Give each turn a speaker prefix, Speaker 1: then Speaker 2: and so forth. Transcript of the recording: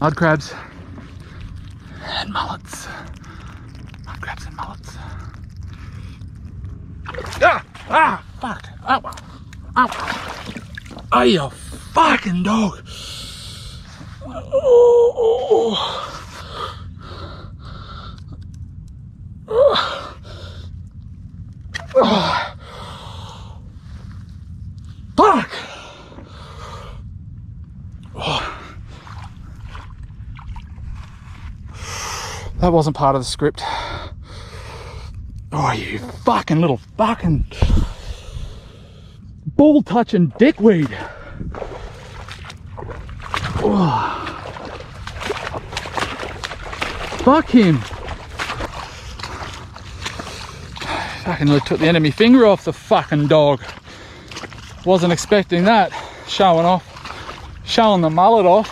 Speaker 1: Mudcrabs and mullets. Mudcrabs and mullets. Ah! Fuck! Ow! Ow! Oh, you fucking dog! Oh. Oh. Fuck! Oh. That wasn't part of the script. Oh, you fucking little fucking ball touching dickweed. Oh. Fuck him. Fucking nearly took the end of my finger off the fucking dog. Wasn't expecting that. Showing the mullet off.